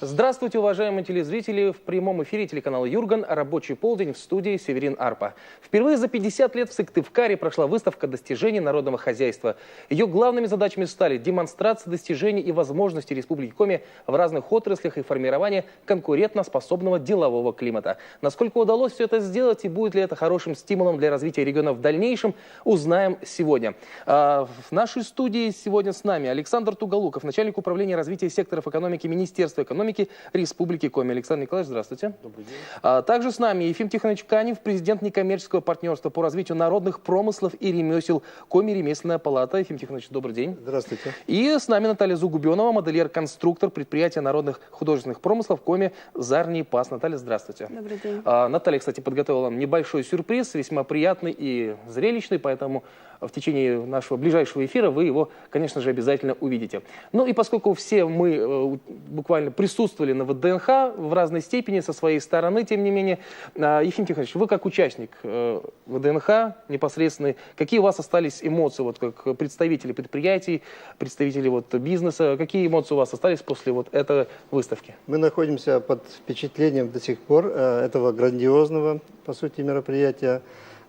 Здравствуйте, уважаемые телезрители! В прямом эфире телеканала «Юрган» рабочий полдень в студии Северин Арпа. Впервые за 50 лет в Сыктывкаре прошла выставка достижений народного хозяйства. Ее главными задачами стали демонстрация достижений и возможностей Республики Коми в разных отраслях и формирование конкурентоспособного делового климата. Насколько удалось все это сделать и будет ли это хорошим стимулом для развития региона в дальнейшем, узнаем сегодня. В нашей студии сегодня с нами Александр Туголуков, начальник управления развития секторов экономики Министерства экономики Республики Коми. Александр Николаевич, здравствуйте. Добрый день. Также с нами Ефим Тихонович Канев, президент некоммерческого партнерства по развитию народных промыслов и ремесел Коми ремесленная палата. Ефим Тихонович, добрый день. Здравствуйте. И с нами Наталья Зугубенова, модельер-конструктор предприятия народных художественных промыслов Коми Зарний Пас. Наталья, здравствуйте. Добрый день. Наталья, кстати, подготовила нам небольшой сюрприз, весьма приятный и зрелищный, поэтому в течение нашего ближайшего эфира вы его, конечно же, обязательно увидите. Ну и поскольку все мы буквально присутствовали на ВДНХ в разной степени со своей стороны, тем не менее, Ефим Тихонович, вы как участник ВДНХ непосредственный, какие у вас остались эмоции, вот как представители предприятий, представители вот бизнеса, какие эмоции у вас остались после вот этой выставки? Мы находимся под впечатлением до сих пор этого грандиозного, по сути, мероприятия.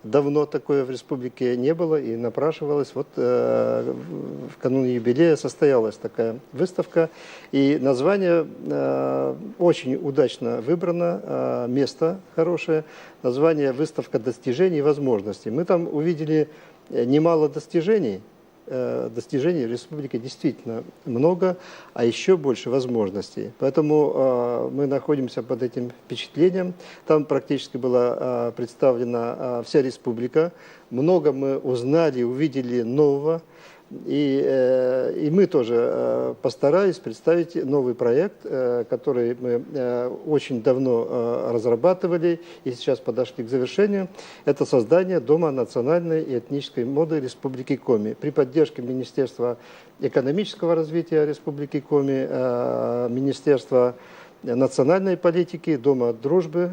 Давно такое в республике не было и напрашивалось. Вот в канун юбилея состоялась такая выставка. И название очень удачно выбрано, место хорошее. Название «Выставка достижений и возможностей». Мы там увидели немало достижений. Достижений в республике действительно много, а еще больше возможностей. Поэтому мы находимся под этим впечатлением. Там практически была представлена вся республика. Много мы узнали, увидели нового. И мы тоже постарались представить новый проект, который мы очень давно разрабатывали и сейчас подошли к завершению. Это создание Дома национальной и этнической моды Республики Коми. При поддержке Министерства экономического развития Республики Коми, Министерства национальной политики, Дома дружбы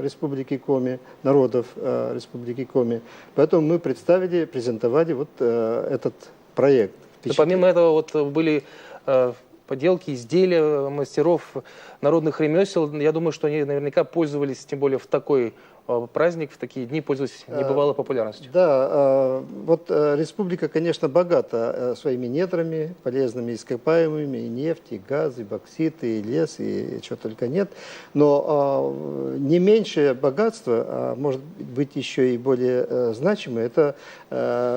Республики Коми, народов Республики Коми. Поэтому мы презентовали вот этот проект. Помимо этого вот были поделки, изделия мастеров народных ремесел. Я думаю, что они наверняка пользовались, тем более в такой праздник, в такие дни пользовались небывалой популярностью. Да, вот республика, конечно, богата своими недрами, полезными ископаемыми, и нефть, и газ, и бокситы, и лес, и чего только нет. Но не меньшее богатство, а может быть еще и более значимое, это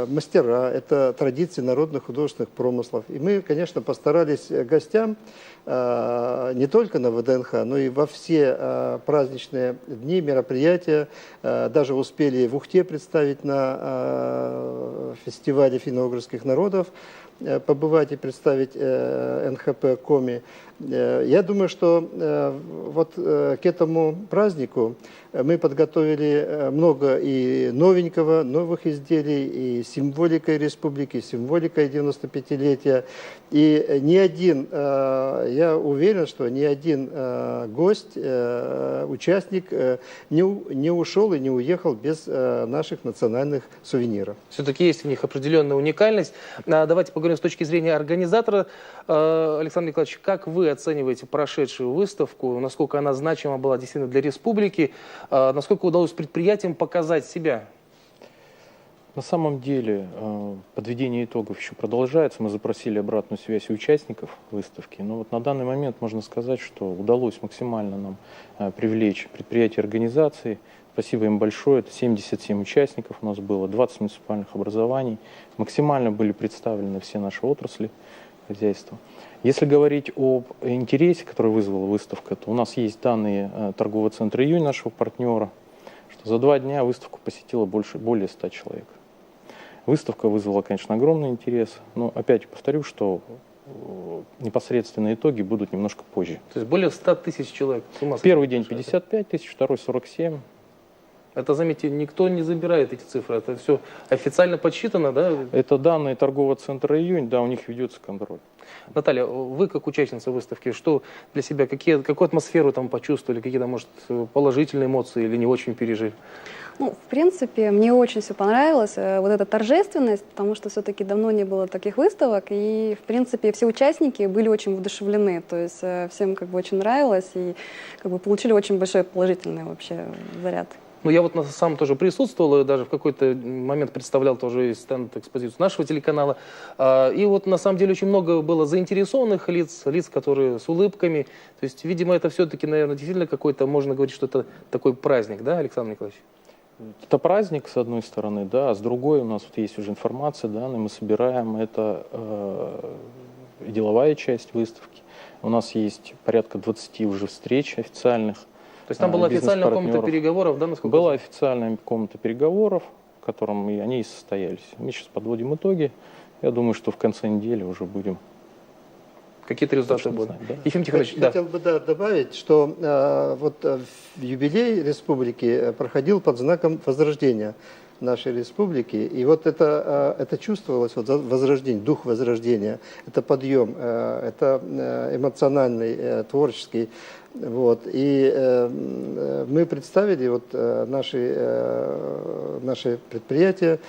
мастера, это традиции народных художественных промыслов. И мы, конечно, постарались гостям не только на ВДНХ, но и во все праздничные дни, мероприятия. Даже успели в Ухте представить на фестивале финно-угорских народов, побывать и представить НХП Коми. Я думаю, что вот к этому празднику мы подготовили много и новенького, новых изделий, и символикой республики, символикой 95-летия. И ни один, я уверен, что ни один гость, участник не ушел и не уехал без наших национальных сувениров. Все-таки есть в них определенная уникальность. Давайте поговорим с точки зрения организатора. Александр Николаевич, как вы оцениваете прошедшую выставку? Насколько она значима была действительно для республики? Насколько удалось предприятиям показать себя? На самом деле подведение итогов еще продолжается. Мы запросили обратную связь у участников выставки. Но вот на данный момент можно сказать, что удалось максимально нам привлечь предприятия и организации. Спасибо им большое. Это 77 участников у нас было, 20 муниципальных образований. Максимально были представлены все наши отрасли хозяйства. Если говорить об интересе, который вызвала выставка, то у нас есть данные торгового центра «Июнь», нашего партнера, что за 2 дня выставку посетило более 100 человек. Выставка вызвала, конечно, огромный интерес, но опять повторю, что непосредственные итоги будут немножко позже. То есть более 100 тысяч человек? Первый день 55 тысяч, второй 47. Это, заметьте, никто не забирает эти цифры. Это все официально подсчитано, да? Это данные торгового центра «Июнь», да, у них ведется контроль. Наталья, вы как участница выставки, что для себя, какую атмосферу там почувствовали, какие-то, может, положительные эмоции или не очень пережили? Ну, в принципе, мне очень все понравилось, вот эта торжественность, потому что все-таки давно не было таких выставок, и, в принципе, все участники были очень воодушевлены, то есть всем как бы очень нравилось, и как бы получили очень большой положительный вообще заряд. Ну, я вот сам тоже присутствовал, и даже в какой-то момент представлял тоже стенд-экспозицию нашего телеканала. И вот на самом деле очень много было заинтересованных лиц, которые с улыбками. То есть, видимо, это все-таки, наверное, действительно какой-то, можно говорить, что это такой праздник, да, Александр Николаевич? Это праздник, с одной стороны, да, а с другой у нас вот есть уже информация, данные мы собираем, это деловая часть выставки. У нас есть порядка 20 уже встреч официальных. То есть там была официальная комната переговоров, да, насколько? Была официальная комната переговоров, в котором они и состоялись. Мы сейчас подводим итоги. Я думаю, что в конце недели уже будем. Какие-то результаты будут? Да. Ефим Тихонович, да. Хотел бы добавить, что юбилей республики проходил под знаком возрождения нашей республики. И вот это чувствовалось, вот возрождение, дух возрождения, это подъем, это эмоциональный, творческий. Вот. И мы представили вот наши предприятия,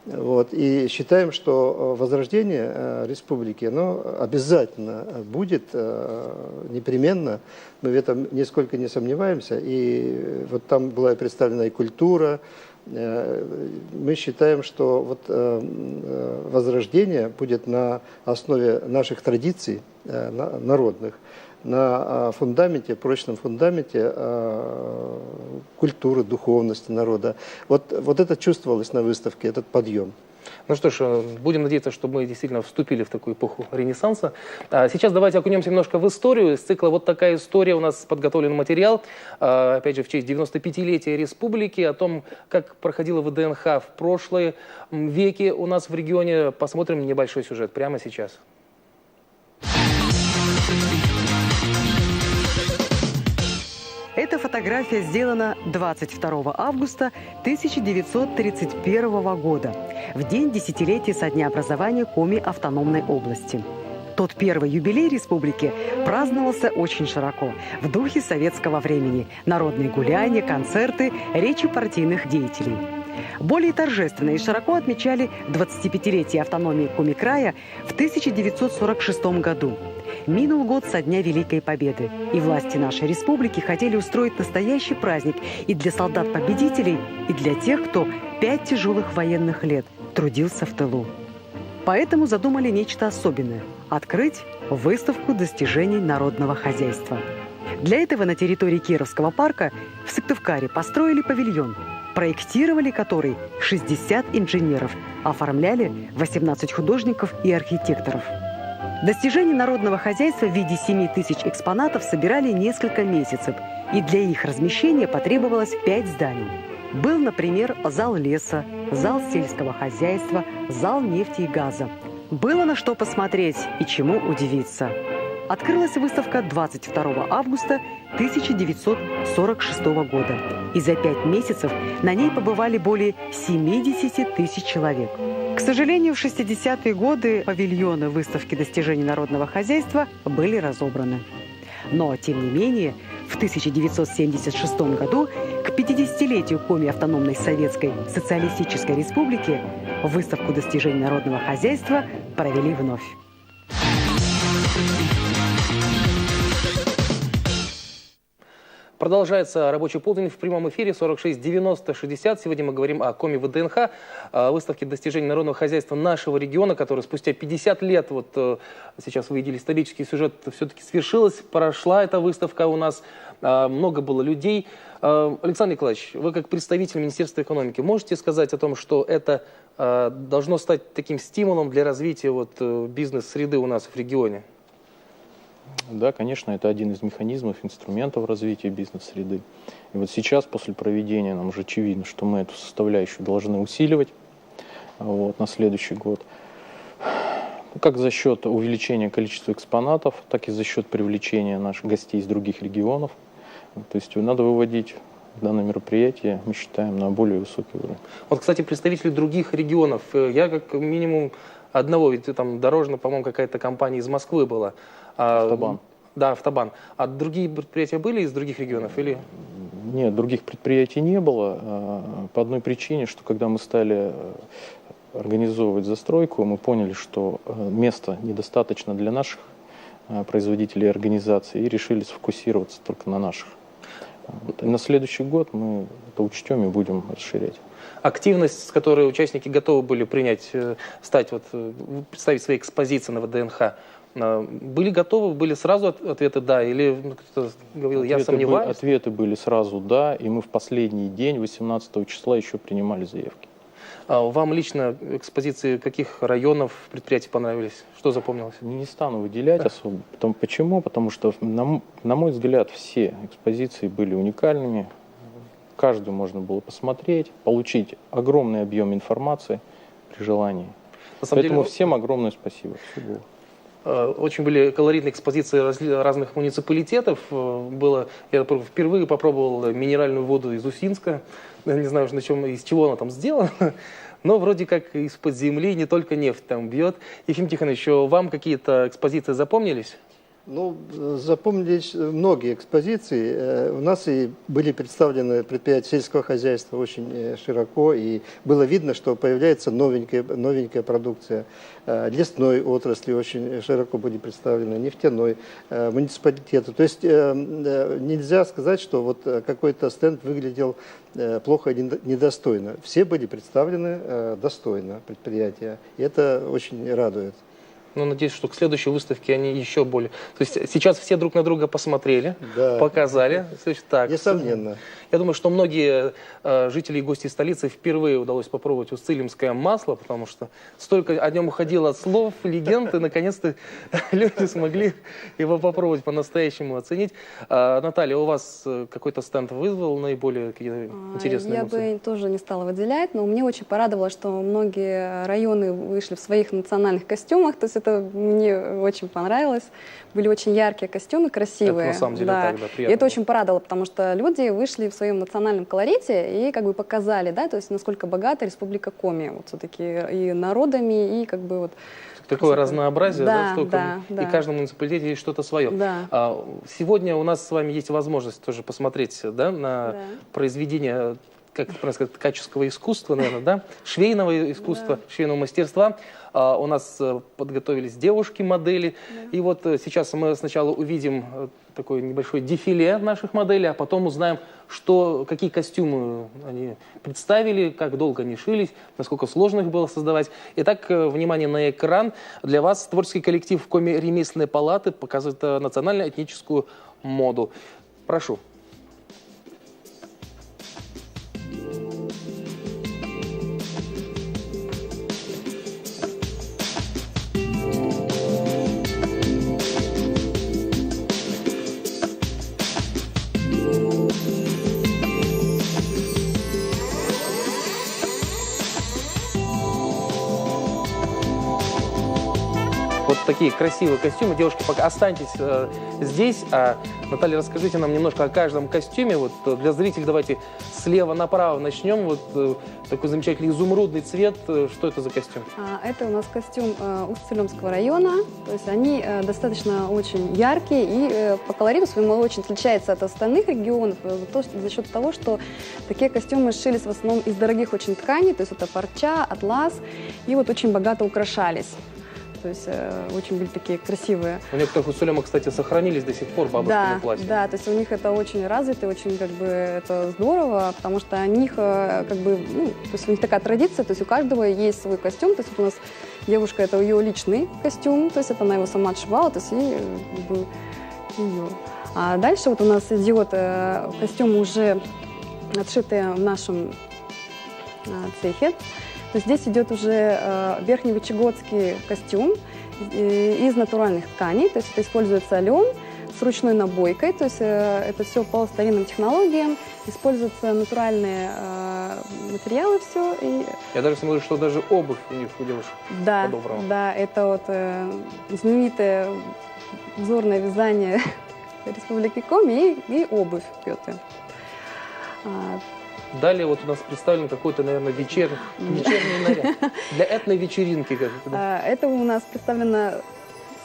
вот, и считаем, что возрождение республики, оно обязательно будет, непременно. Мы в этом нисколько не сомневаемся. И вот там была представлена и культура. Мы считаем, что вот возрождение будет на основе наших традиций народных, на фундаменте, прочном фундаменте культуры, духовности народа. Вот это чувствовалось на выставке, этот подъем. Ну что ж, будем надеяться, что мы действительно вступили в такую эпоху Ренессанса. Сейчас давайте окунемся немножко в историю. Из цикла «Вот такая история» у нас подготовлен материал, опять же, в честь 95-летия республики, о том, как проходила ВДНХ в прошлые веки у нас в регионе. Посмотрим небольшой сюжет прямо сейчас. Эта фотография сделана 22 августа 1931 года, в день десятилетия со дня образования Коми автономной области. Тот первый юбилей республики праздновался очень широко, в духе советского времени. Народные гуляния, концерты, речи партийных деятелей. Более торжественно и широко отмечали 25-летие автономии Коми-края в 1946 году. Минул год со дня Великой Победы, и власти нашей республики хотели устроить настоящий праздник и для солдат-победителей, и для тех, кто 5 тяжелых военных лет трудился в тылу. Поэтому задумали нечто особенное – открыть выставку достижений народного хозяйства. Для этого на территории Кировского парка в Сыктывкаре построили павильон, проектировали который 60 инженеров, оформляли 18 художников и архитекторов. Достижения народного хозяйства в виде 7000 экспонатов собирали несколько месяцев, и для их размещения потребовалось 5 зданий. Был, например, зал леса, зал сельского хозяйства, зал нефти и газа. Было на что посмотреть и чему удивиться. Открылась выставка 22 августа 1946 года, и за 5 месяцев на ней побывали более 70 тысяч человек. К сожалению, в 60-е годы павильоны выставки достижений народного хозяйства были разобраны. Но, тем не менее, в 1976 году, к 50-летию Коми автономной Советской Социалистической Республики, выставку достижений народного хозяйства провели вновь. Продолжается рабочий полдень в прямом эфире 46 90 60. Сегодня мы говорим о Коми ВДНХ, выставке достижений народного хозяйства нашего региона, которая спустя 50 лет, вот сейчас вы видели исторический сюжет, все-таки свершилась, прошла эта выставка у нас, много было людей. Александр Николаевич, вы как представитель Министерства экономики можете сказать о том, что это должно стать таким стимулом для развития бизнес-среды у нас в регионе? Да, конечно, это один из механизмов, инструментов развития бизнес-среды. И вот сейчас, после проведения, нам уже очевидно, что мы эту составляющую должны усиливать на следующий год. Как за счет увеличения количества экспонатов, так и за счет привлечения наших гостей из других регионов. То есть надо выводить данное мероприятие мы считаем на более высокий уровень. Вот, кстати, представители других регионов, я как минимум одного, ведь там дорожно, по-моему, какая-то компания из Москвы была. Автобан. Да, Автобан. А другие предприятия были из других регионов или? Нет, других предприятий не было по одной причине, что когда мы стали организовывать застройку, мы поняли, что места недостаточно для наших производителей и организаций, и решили сфокусироваться только на наших. Вот. И на следующий год мы это учтем и будем расширять. Активность, с которой участники готовы были принять, представить свои экспозиции на ВДНХ, были готовы, были сразу ответы «да», или кто-то говорил «я сомневаюсь»? Ответы были сразу «да», и мы в последний день, 18 числа, еще принимали заявки. Вам лично экспозиции каких районов предприятий понравились? Что запомнилось? Не стану выделять особо. Почему? Потому что, на мой взгляд, все экспозиции были уникальными. Каждую можно было посмотреть, получить огромный объем информации при желании. Поэтому всем огромное спасибо. Все было. Очень были колоритные экспозиции разных муниципалитетов. Я впервые попробовал минеральную воду из Усинска. Я не знаю, из чего она там сделана. Но вроде как из-под земли не только нефть там бьет. Ефим Тихонович, вам какие-то экспозиции запомнились? Ну, запомнились многие экспозиции. У нас и были представлены предприятия сельского хозяйства очень широко, и было видно, что появляется новенькая продукция. Лесной отрасли очень широко были представлены, нефтяной, муниципалитеты. То есть нельзя сказать, что вот какой-то стенд выглядел плохо или недостойно. Все были представлены достойно предприятия, и это очень радует. Ну, надеюсь, что к следующей выставке они еще более... То есть сейчас все друг на друга посмотрели, да, показали. Так, несомненно. Я думаю, что многие жители и гости столицы впервые удалось попробовать уссылимское масло, потому что столько о нем уходило слов, легенд, и наконец-то люди смогли его попробовать по-настоящему оценить. Наталья, у вас какой-то стенд вызвал наиболее интересные эмоции? Я бы тоже не стала выделять, но мне очень порадовало, что многие районы вышли в своих национальных костюмах, то есть это мне очень понравилось. Были очень яркие костюмы, красивые. Это на самом деле так, да, приятно. И это очень порадовало, потому что люди вышли в своем национальном колорите и как бы показали, да, то есть насколько богата Республика Коми, вот все-таки и народами, и как бы вот... Такое разнообразие, да, да, да, и да. в каждом муниципалитете есть что-то свое. Да. Сегодня у нас с вами есть возможность тоже посмотреть, да, на произведение, как это правильно сказать, каческого искусства, наверное, да, швейного искусства, швейного мастерства. У нас подготовились девушки-модели. И вот сейчас мы сначала увидим такой небольшой дефиле наших моделей, а потом узнаем, какие костюмы они представили, как долго они шились, насколько сложно их было создавать. Итак, внимание на экран. Для вас творческий коллектив Коми ремесленной палаты показывает национально-этническую моду. Прошу. Вот такие красивые костюмы. Девушки, пока останьтесь здесь. Наталья, расскажите нам немножко о каждом костюме. Вот для зрителей давайте слева направо начнем. Вот такой замечательный изумрудный цвет. Что это за костюм? Это у нас костюм Усть-Цилимского района. То есть они достаточно очень яркие и по колориту своему очень отличаются от остальных регионов за счет того, что такие костюмы шились в основном из дорогих очень тканей. То есть это парча, атлас. И вот очень богато украшались. То есть очень были такие красивые. У некоторых уссулимов, кстати, сохранились до сих пор бабушкины платья. Да, то есть у них это очень развито, очень как бы это здорово, потому что у них как бы, то есть у них такая традиция, то есть у каждого есть свой костюм, то есть у нас девушка, это ее личный костюм, то есть это она его сама отшивала, то есть и как бы ее. А дальше вот у нас идет костюм уже отшитый в нашем цехе. То есть здесь идет уже верхневычегодский костюм из натуральных тканей, то есть это используется лен с ручной набойкой, то есть это все по старинным технологиям, используются натуральные материалы все. И... Я даже смотрю, что даже обувь у них у девушек подобрана. Да, это вот знаменитое узорное вязание Республики Коми и обувь Пёты. А, Далее вот у нас представлен какой-то, наверное, вечерний наряд. Для этно-вечеринки. Это у нас представлена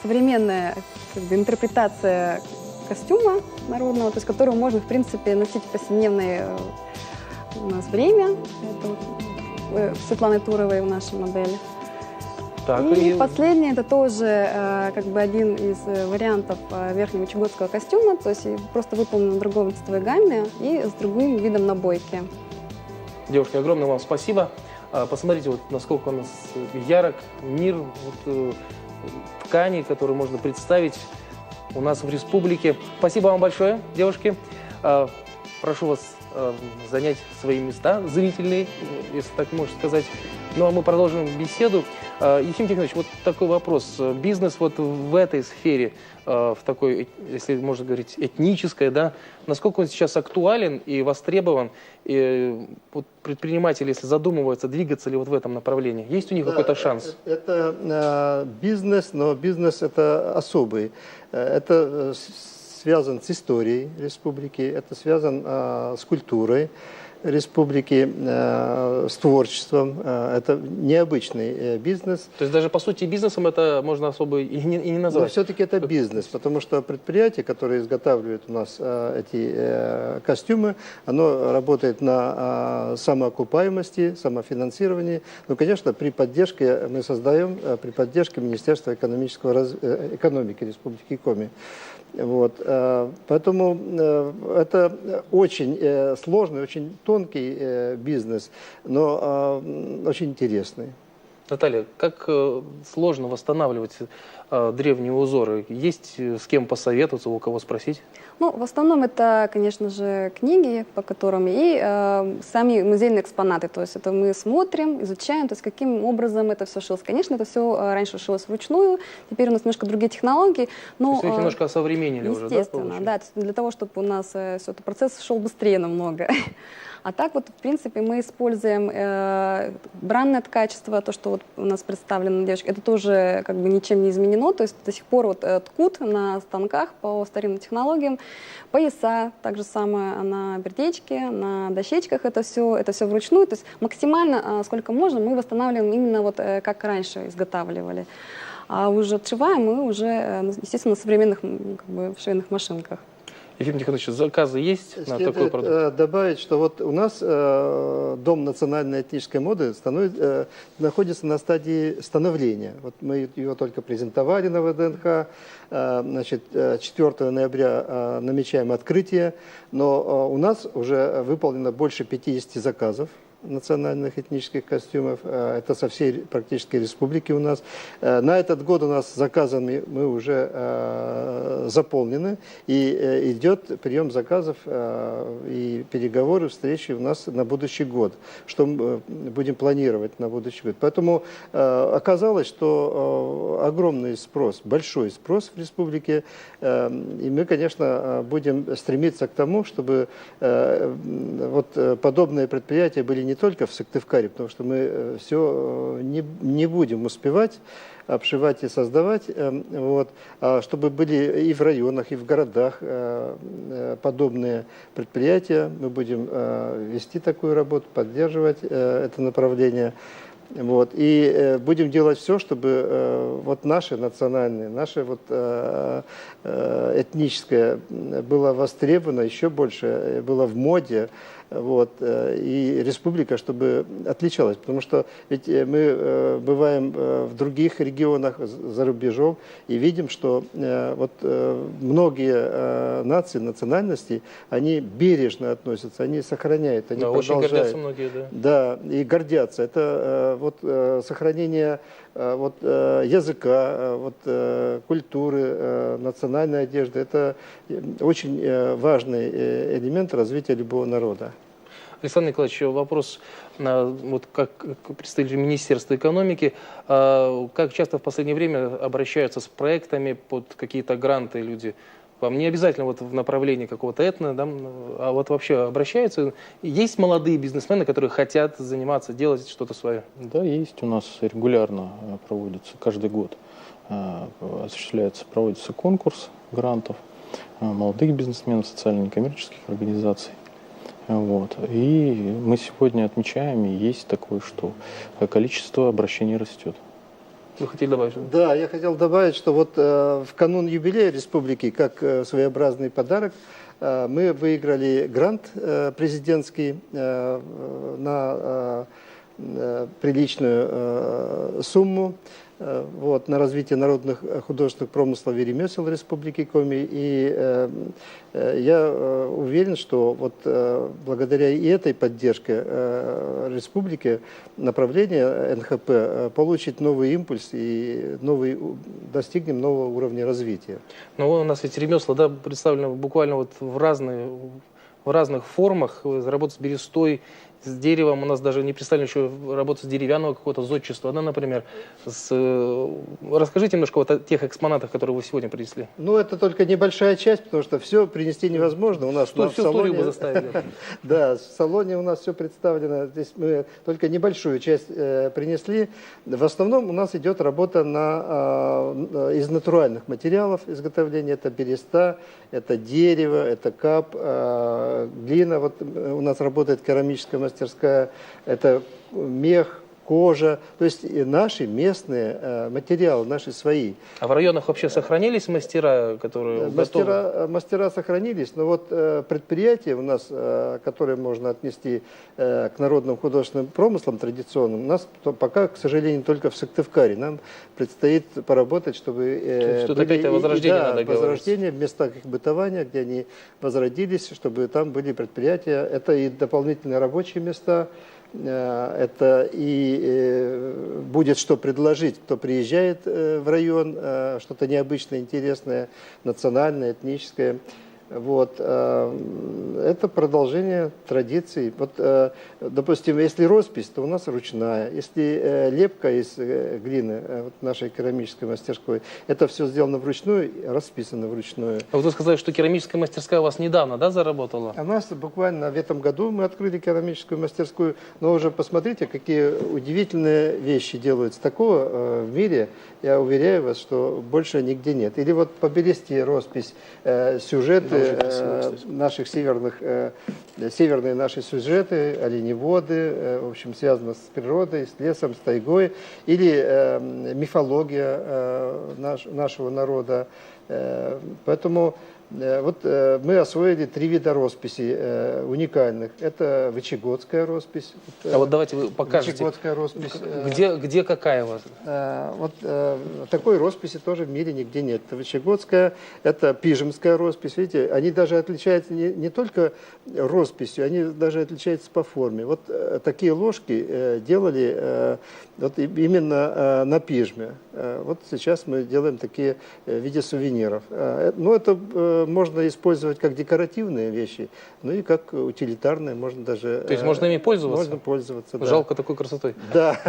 современная как бы, интерпретация костюма народного, то есть которого можно, в принципе, носить в повседневное у нас время. Это вот, Светланы Туровой в нашей модели. Так, И последний, это тоже как бы один из вариантов верхнего чугутского костюма, то есть просто выполнен в другой цветовой гамме и с другим видом набойки. девушки, огромное вам спасибо. Посмотрите, вот насколько у нас ярок мир вот, тканей, которые можно представить у нас в республике. Спасибо вам большое, девушки. Прошу вас занять свои места зрительные, если так можно сказать. Ну а мы продолжим беседу. Ефим Тихонович, вот такой вопрос. Бизнес вот в этой сфере, в такой, если можно говорить, этнической, да, насколько он сейчас актуален и востребован? И вот предприниматели, если задумываются, двигаться ли вот в этом направлении, есть у них какой-то шанс? Это бизнес, но бизнес это особый. Это связан с историей республики, это связан с культурой республики, с творчеством. Это необычный бизнес. То есть даже по сути бизнесом это можно особо и не назвать? Но все-таки это бизнес, потому что предприятие, которое изготавливает у нас эти костюмы, оно работает на самоокупаемости, самофинансировании. Ну, конечно, при поддержке мы создаем, при поддержке Министерства экономики Республики Коми. Вот. Поэтому это очень сложный, очень тонкий бизнес, но очень интересный. Наталья, как сложно восстанавливать древние узоры? Есть с кем посоветоваться, у кого спросить? Ну, в основном это, конечно же, книги, по которым и сами музейные экспонаты. То есть это мы смотрим, изучаем, то есть каким образом это все шилось. Конечно, это все раньше шилось вручную, теперь у нас немножко другие технологии. Но, то есть вы их немножко осовременили уже, да? Естественно, да, для того, чтобы у нас все этот процесс шел быстрее намного. А так вот, в принципе, мы используем бранное ткачество, то, что вот у нас представлено на девочке, это тоже как бы ничем не изменено, то есть до сих пор вот ткут на станках по старинным технологиям, пояса, так же самое на бердечке, на дощечках, это все вручную, то есть максимально, сколько можно, мы восстанавливаем именно вот как раньше изготавливали. А уже отшиваем мы уже, естественно, на современных как бы, швейных машинках. Ефим Тихонович, заказы есть на такой продукт? Следует добавить, что вот у нас Дом национальной этнической моды находится на стадии становления. Вот мы его только презентовали на ВДНХ. Значит, 4 ноября намечаем открытие, но у нас уже выполнено больше 50 заказов национальных этнических костюмов. Это со всей практически республики у нас. На этот год у нас заказами мы уже заполнены. И идет прием заказов и переговоры, встречи у нас на будущий год. Что мы будем планировать на будущий год. Поэтому оказалось, что огромный спрос, большой спрос в республике. И мы, конечно, будем стремиться к тому, чтобы вот подобные предприятия были не только в Сыктывкаре, потому что мы все не будем успевать обшивать и создавать, вот, а чтобы были и в районах, и в городах подобные предприятия. Мы будем вести такую работу, поддерживать это направление. Вот, и будем делать все, чтобы вот наше национальное, наше вот, этническое было востребовано, еще больше было в моде. Вот, и республика, чтобы отличалась, потому что ведь мы бываем в других регионах за рубежом и видим, что вот многие нации, национальности, они бережно относятся, они сохраняют, они продолжают. Очень гордятся многие, да. Да, и гордятся. Это вот сохранение вот, языка, вот, культуры, национальной одежды. Это очень важный элемент развития любого народа. Александр Николаевич, вопрос вот как представитель Министерства экономики. Как часто в последнее время обращаются с проектами под какие-то гранты люди? Вам не обязательно вот в направлении какого-то этно, да, а вот вообще обращаются? Есть молодые бизнесмены, которые хотят заниматься, делать что-то свое? Да, есть. У нас регулярно проводится, каждый год проводится конкурс грантов молодых бизнесменов, социально-некоммерческих организаций. Вот. И мы сегодня отмечаем, и есть такое, что количество обращений растет. Вы хотели добавить? Да, я хотел добавить, что вот в канун юбилея республики, как своеобразный подарок, мы выиграли грант президентский на приличную сумму вот, на развитие народных художественных промыслов и ремесел Республики Коми. И я уверен, что вот благодаря и этой поддержке республики направление НХП получит новый импульс и достигнем нового уровня развития. Ну, у нас ведь ремесла, да, представлены буквально вот в разных формах. Работа с берестой, с деревом. У нас даже не представлена еще работа с деревянного какого-то зодчества, да, например. Расскажите немножко вот о тех экспонатах, которые вы сегодня принесли. Ну, это только небольшая часть, потому что все принести невозможно. У нас в салоне... бы заставили. Да, в салоне у нас все представлено. Здесь мы только небольшую часть принесли. В основном у нас идет работа из натуральных материалов изготовления. Это береста, это дерево, это кап, глина. Вот у нас работает керамическая мастерская, это мех, кожа, то есть и наши местные материалы, наши свои. А в районах вообще сохранились мастера, которые готовы? Мастера сохранились, но вот предприятия у нас, которые можно отнести к народным художественным промыслам традиционным, у нас пока, к сожалению, только в Сыктывкаре. Нам предстоит поработать, чтобы что-то опять о возрождении надо говорить. Возрождение в местах их бытования, где они возродились, чтобы там были предприятия. Это и дополнительные рабочие места. Это и будет что предложить, кто приезжает в район, что-то необычное, интересное, национальное, этническое. Вот. Это продолжение традиций. Вот, допустим, если роспись, то у нас ручная. Если лепка из глины, вот нашей керамической мастерской, это все сделано вручную, расписано вручную. А вот вы сказали, что керамическая мастерская у вас недавно, да, заработала? У нас буквально в этом году мы открыли керамическую мастерскую, но уже посмотрите, какие удивительные вещи делаются. Такого в мире, я уверяю вас, что больше нигде нет. Или вот по бересте роспись, сюжеты наших северные наши сюжеты, оленеводы, в общем, связано с природой, с лесом, с тайгой, или мифология нашего народа. Поэтому вот мы освоили 3 вида росписи уникальных. Это вычегодская роспись. А вот давайте вы покажете, вычегодская роспись. где какая у вас? Вот такой росписи тоже в мире нигде нет. Это вычегодская, это пижемская роспись. Видите, они даже отличаются не только росписью, они даже отличаются по форме. Вот такие ложки делали вот именно на пижме. Вот сейчас мы делаем такие в виде сувениров. Но это можно использовать как декоративные вещи, ну и как утилитарные, можно даже... То есть можно ими пользоваться? Можно пользоваться, да. Жалко такой красотой. Да,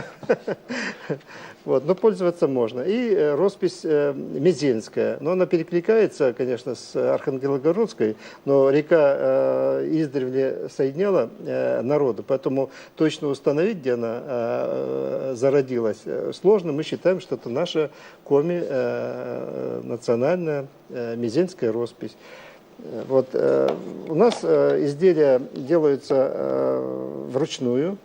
вот, но пользоваться можно. И роспись Мезенская, но она перекликается, конечно, с Архангелогородской, но река издревле соединяла народы, поэтому точно установить, где она зародилась, сложно. Мы считаем, что это наша Коми национальная Мезенская роспись. Вот, у нас изделия делаются вручную.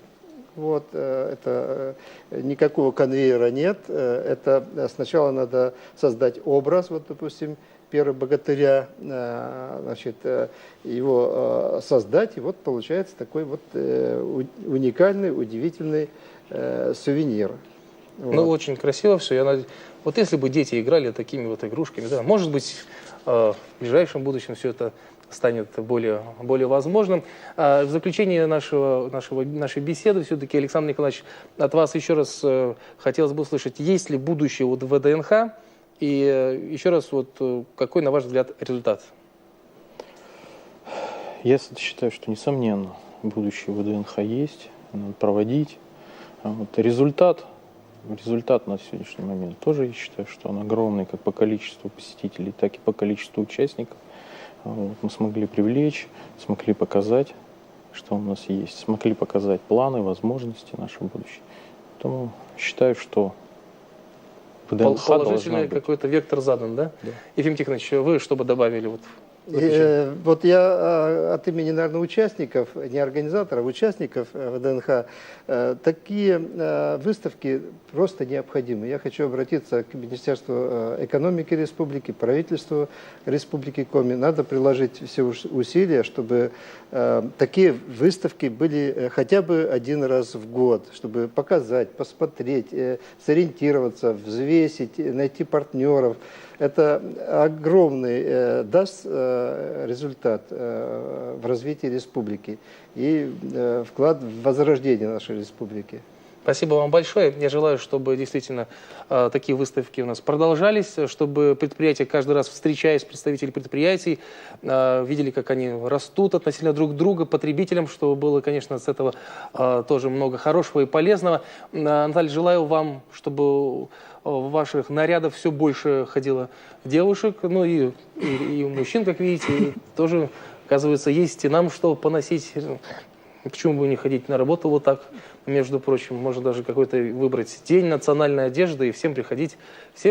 Вот, это никакого конвейера нет. Это сначала надо создать образ, вот, допустим, первого богатыря, значит, его создать, и вот получается такой вот уникальный, удивительный сувенир. Вот. Ну, очень красиво все. Вот если бы дети играли такими вот игрушками, да, может быть, в ближайшем будущем все это станет более возможным. В заключение нашей беседы все-таки, Александр Николаевич, от вас еще раз хотелось бы услышать, есть ли будущее вот в ВДНХ, и еще раз, вот, какой, на ваш взгляд, результат? Я считаю, что, несомненно, будущее ВДНХ есть, надо проводить. Вот, результат на сегодняшний момент тоже, я считаю, что он огромный как по количеству посетителей, так и по количеству участников. Вот, мы смогли привлечь, смогли показать, что у нас есть, смогли показать планы, возможности нашего будущего. Поэтому считаю, что ВДНХ Положительный какой-то вектор задан, да? Да. Ефим Тихонович, вы что бы добавили вот Вот я от имени, наверное, участников, не организаторов, участников ВДНХ, такие выставки просто необходимы. Я хочу обратиться к Министерству экономики Республики, правительству Республики Коми. Надо приложить все усилия, чтобы такие выставки были хотя бы один раз в год, чтобы показать, посмотреть, сориентироваться, взвесить, найти партнеров. Это огромный даст результат в развитии республики и вклад в возрождение нашей республики. Спасибо вам большое. Я желаю, чтобы действительно такие выставки у нас продолжались, чтобы предприятия, каждый раз встречаясь, представители предприятий, видели, как они растут относительно друг друга, потребителям, чтобы было, конечно, с этого тоже много хорошего и полезного. Наталья, желаю вам, чтобы в ваших нарядах все больше ходило девушек, ну и мужчин, как видите, и тоже, оказывается, есть и нам что поносить. Почему бы не ходить на работу вот так, между прочим, можно даже какой-то выбрать день национальной одежды и всем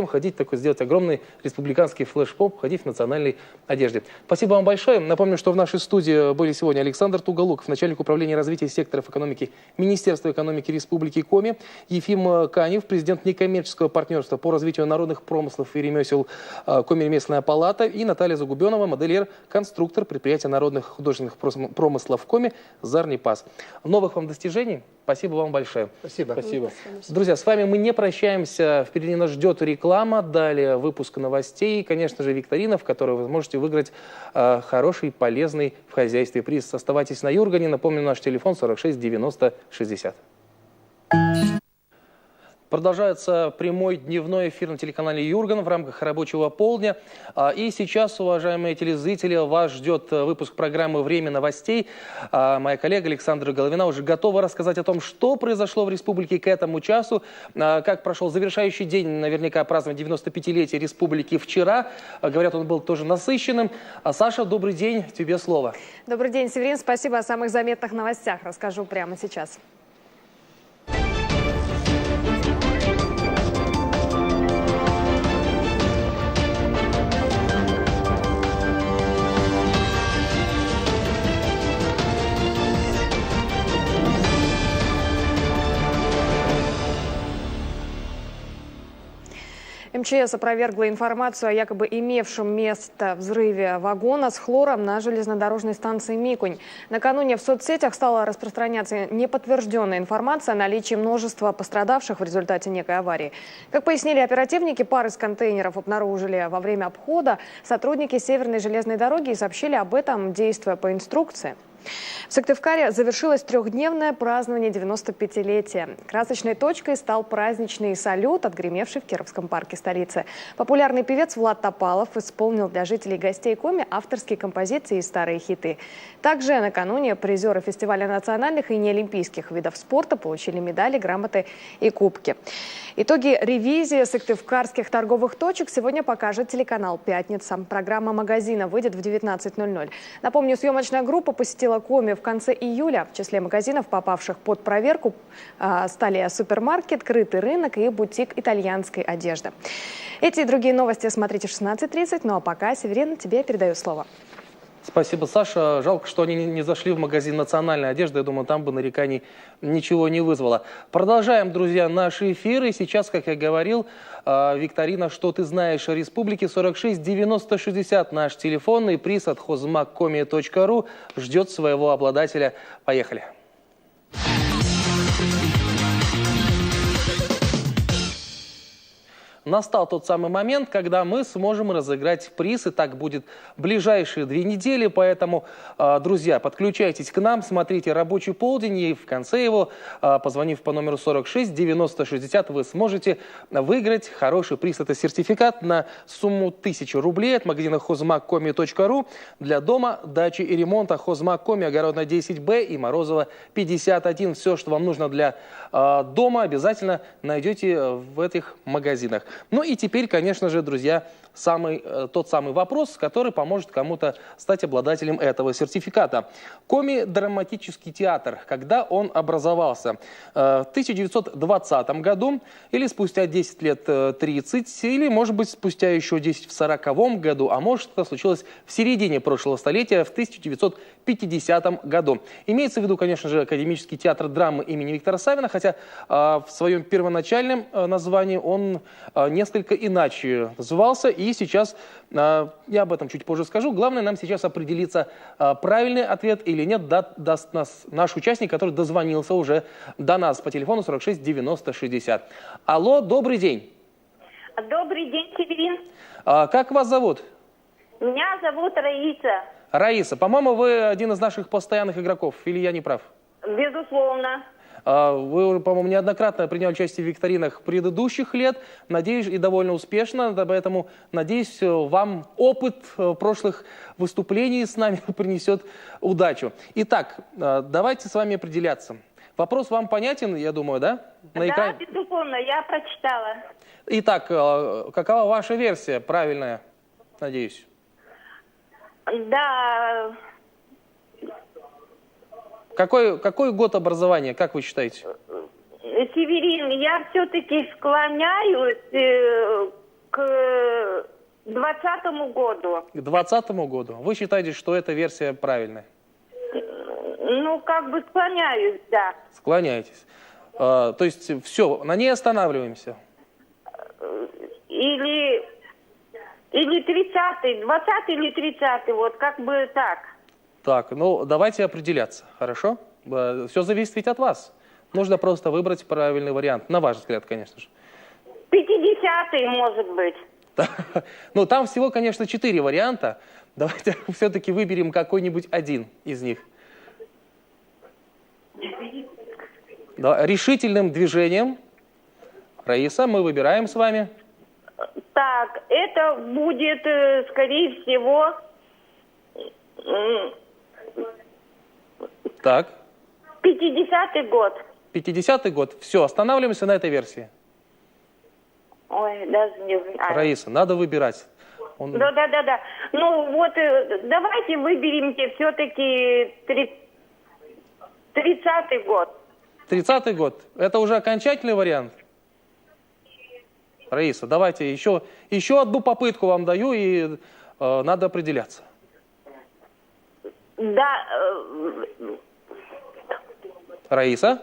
ходить, такой сделать огромный республиканский флешмоб, ходить в национальной одежде. Спасибо вам большое. Напомню, что в нашей студии были сегодня Александр Туголуков, начальник управления развития секторов экономики Министерства экономики Республики Коми, Ефим Канев, президент некоммерческого партнерства по развитию народных промыслов и ремесел Коми ремесленная палата, и Наталья Загубенова, модельер, конструктор предприятия народных художественных промыслов Коми «Зарнипас». Новых вам достижений. Спасибо вам большое. Спасибо. Спасибо. Друзья, с вами мы не прощаемся. Впереди нас ждет реклама, далее выпуск новостей и, конечно же, викторина, в которой вы сможете выиграть хороший, полезный в хозяйстве приз. Оставайтесь на Юргане. Напомню, наш телефон 46 90 60. Продолжается прямой дневной эфир на телеканале Юрган в рамках рабочего полдня. И сейчас, уважаемые телезрители, вас ждет выпуск программы «Время новостей». Моя коллега Александра Головина уже готова рассказать о том, что произошло в республике к этому часу, как прошел завершающий день, наверняка, празднования 95-летия республики вчера. Говорят, он был тоже насыщенным. Саша, добрый день, тебе слово. Добрый день, Северин. Спасибо. О самых заметных новостях расскажу прямо сейчас. МЧС опровергла информацию о якобы имевшем место взрыве вагона с хлором на железнодорожной станции Микунь. Накануне в соцсетях стала распространяться неподтвержденная информация о наличии множества пострадавших в результате некой аварии. Как пояснили оперативники, пар из контейнеров обнаружили во время обхода сотрудники Северной железной дороги и сообщили об этом, действуя по инструкции. В Сыктывкаре завершилось трехдневное празднование 95-летия. Красочной точкой стал праздничный салют, отгремевший в Кировском парке столицы. Популярный певец Влад Топалов исполнил для жителей и гостей Коми авторские композиции и старые хиты. Также накануне призеры фестиваля национальных и неолимпийских видов спорта получили медали, грамоты и кубки. Итоги ревизии сыктывкарских торговых точек сегодня покажет телеканал «Пятница». Программа магазина выйдет в 19:00. Напомню, съемочная группа посетила Коми в конце июля. В числе магазинов, попавших под проверку, стали супермаркет, крытый рынок и бутик итальянской одежды. Эти и другие новости смотрите в 16:30. Ну а пока, Северин, тебе передаю слово. Спасибо, Саша. Жалко, что они не зашли в магазин национальной одежды. Я думаю, там бы нареканий ничего не вызвало. Продолжаем, друзья, наши эфиры. Сейчас, как я говорил, викторина «Что ты знаешь о республике?» 46 90 60. Наш телефонный приз от hozmakkomi.ru ждет своего обладателя. Поехали. Настал тот самый момент, когда мы сможем разыграть приз, и так будет ближайшие 2 недели, поэтому, друзья, подключайтесь к нам, смотрите «Рабочий полдень», и в конце его, позвонив по номеру 46 90 60, вы сможете выиграть хороший приз. Это сертификат на сумму 1000 рублей от магазина hozmakkomi.ru для дома, дачи и ремонта. Hozmakkomi, Огородная 10Б и Морозова 51. Все, что вам нужно для дома, обязательно найдете в этих магазинах. Ну и теперь, конечно же, друзья, тот самый вопрос, который поможет кому-то стать обладателем этого сертификата. Коми-драматический театр. Когда он образовался? В 1920 году или спустя 10 лет 30, или, может быть, спустя еще 10 в 40 году, а может, это случилось в середине прошлого столетия, в 1950 году. Имеется в виду, конечно же, Академический театр драмы имени Виктора Савина, хотя в своем первоначальном названии он несколько иначе назывался, и сейчас, я об этом чуть позже скажу, главное нам сейчас определиться, правильный ответ или нет, даст нас наш участник, который дозвонился уже до нас по телефону 46 90 60. Алло, добрый день. Добрый день, Северин. Как вас зовут? Меня зовут Раиса. Раиса, по-моему, вы один из наших постоянных игроков, или я не прав? Безусловно. Вы, по-моему, неоднократно приняли участие в викторинах предыдущих лет, надеюсь, и довольно успешно, поэтому, надеюсь, вам опыт прошлых выступлений с нами принесет удачу. Итак, давайте с вами определяться. Вопрос вам понятен, я думаю, да? Да, безусловно, я прочитала. Итак, какова ваша версия правильная, надеюсь? Да, Какой год образования, как вы считаете? Северин, я все-таки склоняюсь к 20-му году. К 2020 году. Вы считаете, что эта версия правильная? Ну, как бы склоняюсь, да. Склоняетесь. То есть все, на ней останавливаемся. Или 30-й, 20-й или 30-й, вот как бы так. Так, ну давайте определяться, хорошо? Все зависит ведь от вас. Нужно просто выбрать правильный вариант, на ваш взгляд, конечно же. 50-й, может быть. Ну, там всего, конечно, 4 варианта. Давайте все-таки выберем какой-нибудь один из них. Да, решительным движением, Раиса, мы выбираем с вами. Так, это будет, скорее всего, Так, 50-й год. 50-й год. Все, останавливаемся на этой версии. Ой, даже не знаю. Раиса, надо выбирать. Да. Ну вот, давайте выберемте все-таки 30-й год. 30-й год. Это уже окончательный вариант? Раиса, давайте еще одну попытку вам даю, и надо определяться. Да. Раиса?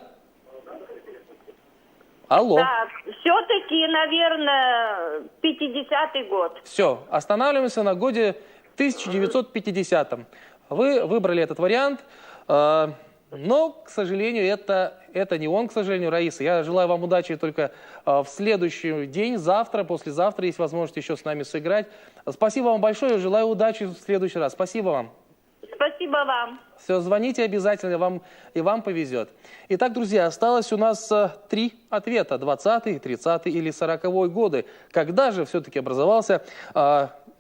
Алло. Так, все-таки, наверное, 50-й год. Все, останавливаемся на годе 1950. Вы выбрали этот вариант, но, к сожалению, это не он, к сожалению, Раиса. Я желаю вам удачи только в следующий день, завтра, послезавтра, есть возможность еще с нами сыграть. Спасибо вам большое, желаю удачи в следующий раз. Спасибо вам. Спасибо вам. Все, звоните обязательно, и вам повезет. Итак, друзья, осталось у нас 3 ответа. 20-й, 30-й или 40-й годы. Когда же все-таки образовался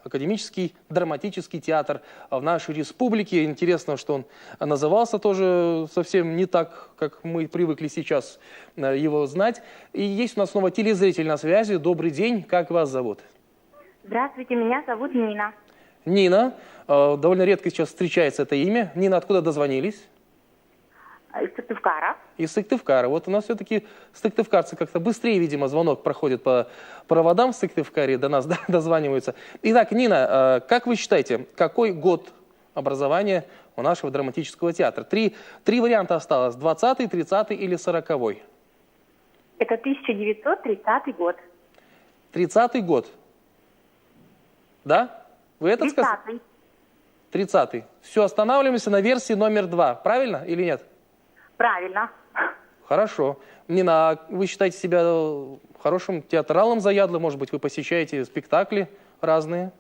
Академический драматический театр в нашей республике? Интересно, что он назывался тоже совсем не так, как мы привыкли сейчас его знать. И есть у нас снова телезритель на связи. Добрый день, как вас зовут? Здравствуйте, меня зовут Нина. Нина. Довольно редко сейчас встречается это имя. Нина, откуда дозвонились? Из Сыктывкара. Из Сыктывкара. Вот у нас все-таки сыктывкарцы как-то быстрее, видимо, звонок проходит по проводам в Сыктывкаре, до нас дозваниваются. Итак, Нина, как вы считаете, какой год образования у нашего драматического театра? Три варианта осталось. 20-й, 30-й или 40-й? Это 1930 год. 30-й год. Да? Вы это сказали? 30-й. Все, останавливаемся на версии номер 2. Правильно или нет? Правильно. Хорошо. Нина, а вы считаете себя хорошим театралом заядлым? Может быть, вы посещаете спектакли разные?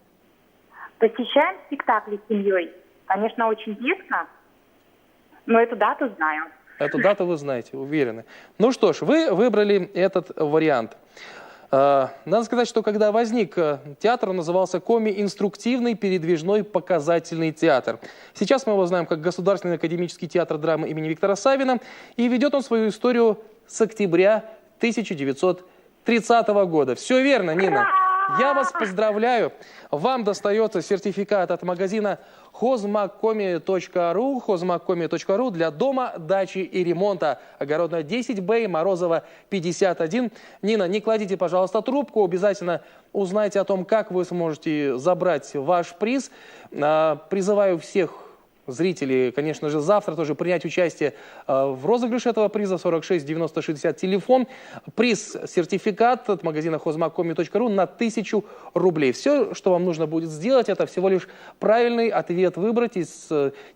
Посещаем спектакли с семьей. Конечно, очень тесно, но эту дату знаю. Эту дату вы знаете, уверены. Ну что ж, вы выбрали этот вариант. Надо сказать, что когда возник театр, он назывался Коми-инструктивный передвижной показательный театр. Сейчас мы его знаем как Государственный академический театр драмы имени Виктора Савина. И ведет он свою историю с октября 1930 года. Все верно, Нина? Я вас поздравляю. Вам достается сертификат от магазина hozmakkomi.ru для дома, дачи и ремонта. Огородная 10Б, Морозова 51. Нина, не кладите, пожалуйста, трубку. Обязательно узнайте о том, как вы сможете забрать ваш приз. Призываю всех зрителей, конечно же, завтра тоже принять участие в розыгрыше этого приза. 46 90 60 телефон. Приз — сертификат от магазина hozmakkomi.ru на 1000 рублей. Все, что вам нужно будет сделать, это всего лишь правильный ответ выбрать из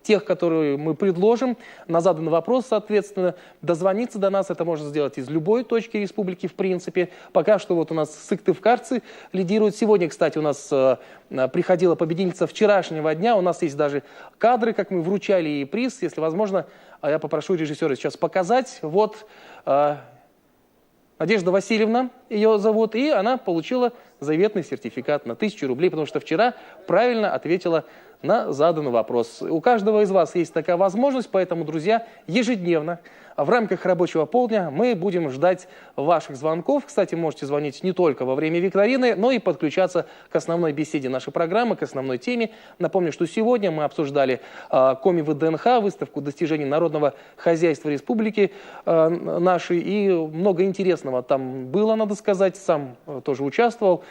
тех, которые мы предложим, на заданный вопрос, соответственно, дозвониться до нас. Это можно сделать из любой точки республики, в принципе. Пока что вот у нас сыктывкарцы лидируют. Сегодня, кстати, у нас приходила победительница вчерашнего дня. У нас есть даже кадры, как мы вручали ей приз. Если возможно, я попрошу режиссера сейчас показать. Вот Надежда Васильевна ее зовут, и она получила заветный сертификат на 1000 рублей, потому что вчера правильно ответила на заданный вопрос. У каждого из вас есть такая возможность, поэтому, друзья, ежедневно в рамках рабочего полдня мы будем ждать ваших звонков. Кстати, можете звонить не только во время викторины, но и подключаться к основной беседе нашей программы, к основной теме. Напомню, что сегодня мы обсуждали Коми ВДНХ, выставку достижений народного хозяйства республики нашей, и много интересного там было, надо сказать. Сам тоже участвовал.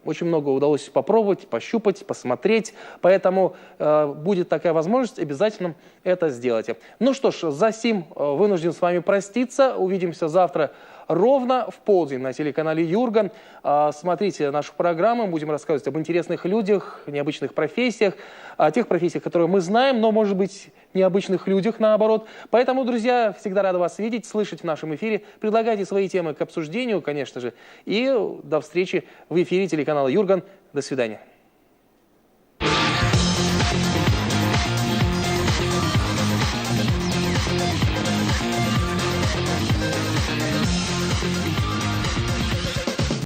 Очень много удалось попробовать, пощупать, посмотреть. Поэтому будет такая возможность, обязательно это сделайте. Ну что ж, за сим вынужден с вами проститься. Увидимся завтра ровно в полдень на телеканале Юрган. Смотрите нашу программу, будем рассказывать об интересных людях, необычных профессиях, о тех профессиях, которые мы знаем, но, может быть, необычных людях, наоборот. Поэтому, друзья, всегда рада вас видеть, слышать в нашем эфире. Предлагайте свои темы к обсуждению, конечно же. И до встречи в эфире телеканала Юрган. До свидания.